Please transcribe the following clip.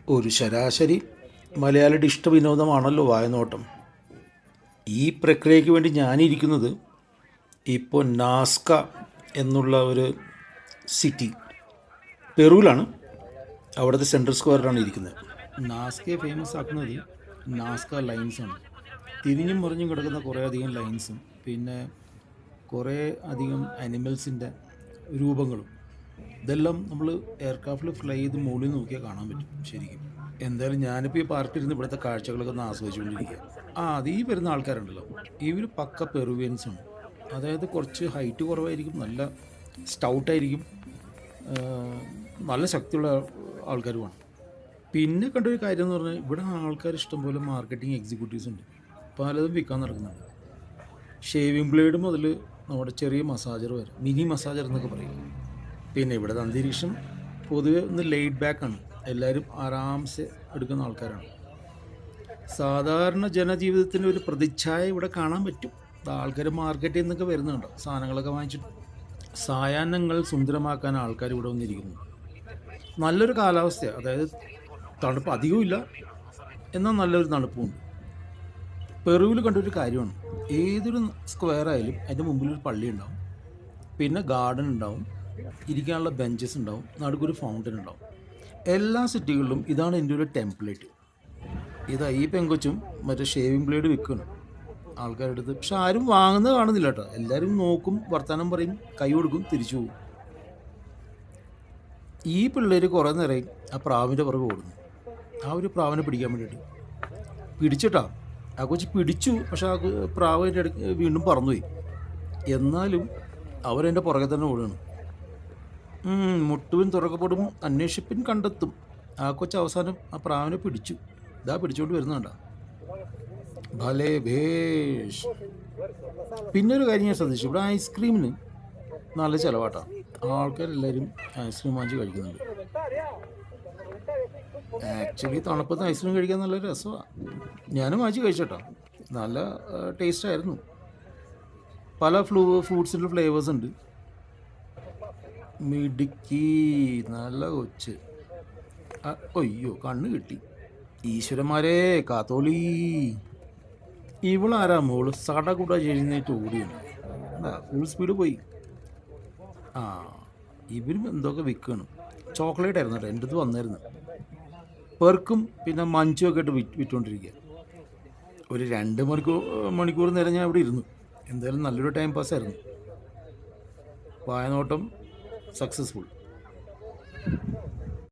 ഒരു ശരാശരി മലയാളിയുടെ ഇഷ്ടവിനോദമാണല്ലോ വായനോട്ടം. ഈ പ്രക്രിയയ്ക്ക് വേണ്ടി ഞാനിരിക്കുന്നത് ഇപ്പോൾ നാസ്ക എന്നുള്ള ഒരു സിറ്റി പെറുവിലാണ്. അവിടുത്തെ സെൻട്രൽ സ്ക്വയറിലാണ് ഇരിക്കുന്നത്. നാസ്കയെ ഫേമസ് ആക്കുന്നത് നാസ്ക ലൈൻസാണ്. തിരിഞ്ഞും മറിഞ്ഞും കിടക്കുന്ന കുറേ അധികം ലൈൻസും പിന്നെ കുറേ അധികം അനിമൽസിൻ്റെ രൂപങ്ങളും. ഇതെല്ലാം നമ്മൾ എയർക്രാഫ്റ്റിൽ ഫ്ലൈ ചെയ്ത് മുകളിൽ നോക്കിയാൽ കാണാൻ പറ്റും ശരിക്കും. എന്തായാലും ഞാനിപ്പോൾ ഈ പാർക്കിലിരുന്ന് ഇവിടുത്തെ കാഴ്ചകളൊക്കെ ഒന്ന് ആസ്വദിച്ചുകൊണ്ടിരിക്കുക. അത് ഈ വരുന്ന ആൾക്കാരുണ്ടല്ലോ, ഇവർ പക്ക പെറുവിയൻസാണ്. അതായത് കുറച്ച് ഹൈറ്റ് കുറവായിരിക്കും, നല്ല സ്റ്റൗട്ടായിരിക്കും, നല്ല ശക്തിയുള്ള ആൾക്കാരുമാണ്. പിന്നെ കണ്ടൊരു കാര്യം എന്ന് പറഞ്ഞാൽ ഇവിടെ ആൾക്കാർ ഇഷ്ടംപോലെ മാർക്കറ്റിംഗ് എക്സിക്യൂട്ടീവ്സ് ഉണ്ട്. പലതും വിൽക്കാൻ നടക്കുന്നുണ്ട്. ഷേവിംഗ് ബ്ലേഡ് മുതൽ നമ്മുടെ ചെറിയ മസാജർ വരെ, മിനി മസാജർ എന്നൊക്കെ പറയും. പിന്നെ ഇവിടുത്തെ അന്തരീക്ഷം പൊതുവെ ഒന്ന് ലെയ്ഡ് ബാക്കാണ്. എല്ലാവരും ആരാംസെ എടുക്കുന്ന ആൾക്കാരാണ്. സാധാരണ ജനജീവിതത്തിൻ്റെ ഒരു പ്രതിച്ഛായ ഇവിടെ കാണാൻ പറ്റും. ആൾക്കാർ മാർക്കറ്റിൽ നിന്നൊക്കെ വരുന്നുണ്ടോ സാധനങ്ങളൊക്കെ വാങ്ങിച്ചിട്ട്. സായാഹ്നങ്ങൾ സുന്ദരമാക്കാൻ ആൾക്കാർ ഇവിടെ വന്നിരിക്കുന്നു. നല്ലൊരു കാലാവസ്ഥയാണ്. അതായത് തണുപ്പ് അധികമില്ല, എന്നാൽ നല്ലൊരു തണുപ്പുമുണ്ട്. പെറുവിൽ കണ്ടൊരു കാര്യമാണ്, ഏതൊരു സ്ക്വയർ ആയാലും അതിൻ്റെ മുമ്പിലൊരു പള്ളി ഉണ്ടാവും, പിന്നെ ഗാർഡൻ ഉണ്ടാവും, ഇരിക്കാനുള്ള ബെഞ്ചസ് ഉണ്ടാവും, നടുക്കൊരു ഫൗണ്ടൻ ഉണ്ടാവും. എല്ലാ സിറ്റികളിലും ഇതാണ് എൻ്റെ ഒരു ടെംപ്ലേറ്റ്. ഇതാ ഈ പെങ്കൊച്ചും മറ്റേ ഷേവിംഗ് ബ്ലേഡ് വിൽക്കണം ആൾക്കാരുടെ അടുത്ത്. പക്ഷെ ആരും വാങ്ങുന്നത് കാണുന്നില്ല കേട്ടോ. എല്ലാവരും നോക്കും, വർത്തമാനം പറയും, കൈ കൊടുക്കും, തിരിച്ചു പോകും. ഈ പിള്ളേർ കുറേ നേരം ആ പ്രാവിൻ്റെ പുറകെ ഓടുന്നു, ആ ഒരു പ്രാവിനെ പിടിക്കാൻ വേണ്ടിയിട്ട്. പിടിച്ചിട്ടാ ആ കൊച്ച് പിടിച്ചു, പക്ഷെ ആ പ്രാവ് അതിൻ്റെ ഇടയ്ക്ക് വീണ്ടും പറന്നുപോയി. എന്നാലും അവരെൻ്റെ പുറകെ തന്നെ ഓടുകയാണ്. മുട്ടുവിൻ തുറക്കപ്പെടും, അന്വേഷിപ്പിൻ കണ്ടെത്തും. ആ കൊച്ച് അവസാനം ആ പ്രാവിനെ പിടിച്ചു. ഇതാ പിടിച്ചുകൊണ്ട് വരുന്നുണ്ട ഭലേ ഭേഷ്. പിന്നെ ഒരു കാര്യം ഞാൻ ശ്രദ്ധിച്ചു, ഇവിടെ ഐസ്ക്രീമിന് നല്ല ചിലവാട്ടാണ്. ആൾക്കാരെല്ലാവരും ഐസ്ക്രീം വാങ്ങിച്ച് കഴിക്കുന്നുണ്ട്. ആക്ച്വലി തണുപ്പത്ത് ഐസ്ക്രീം കഴിക്കാൻ നല്ല രസമാണ്. ഞാനും വാങ്ങിച്ച് കഴിച്ചോട്ടോ, നല്ല ടേസ്റ്റായിരുന്നു. പല ഫ്രൂട്ട്സിൻ്റെ ഫ്ലേവേഴ്സ് ഉണ്ട്. മിടുക്കി, നല്ല കൊച്ച്. അയ്യോ, കണ്ണ് കിട്ടി. ഈശ്വരന്മാരെ കാത്തോളി. ഇവളാരാ മോള് സടകുട എഴുന്നേറ്റ് ഓടിയാണ്. ഫുൾ സ്പീഡ് പോയി. ഇവരും എന്തൊക്കെ വിൽക്കണം. ചോക്ലേറ്റ് ആയിരുന്നു കേട്ടോ, എൻ്റെ അടുത്ത് വന്നായിരുന്നു. പെർക്കും പിന്നെ മഞ്ചും ഒക്കെ ഇട്ട് വിറ്റുകൊണ്ടിരിക്കുക. ഒരു 2 മണിക്കൂർ നേരം ഞാൻ ഇവിടെ ഇരുന്നു. എന്തായാലും നല്ലൊരു ടൈം പാസ്സായിരുന്നു. വായനോട്ടം സക്സസ്ഫുൾ.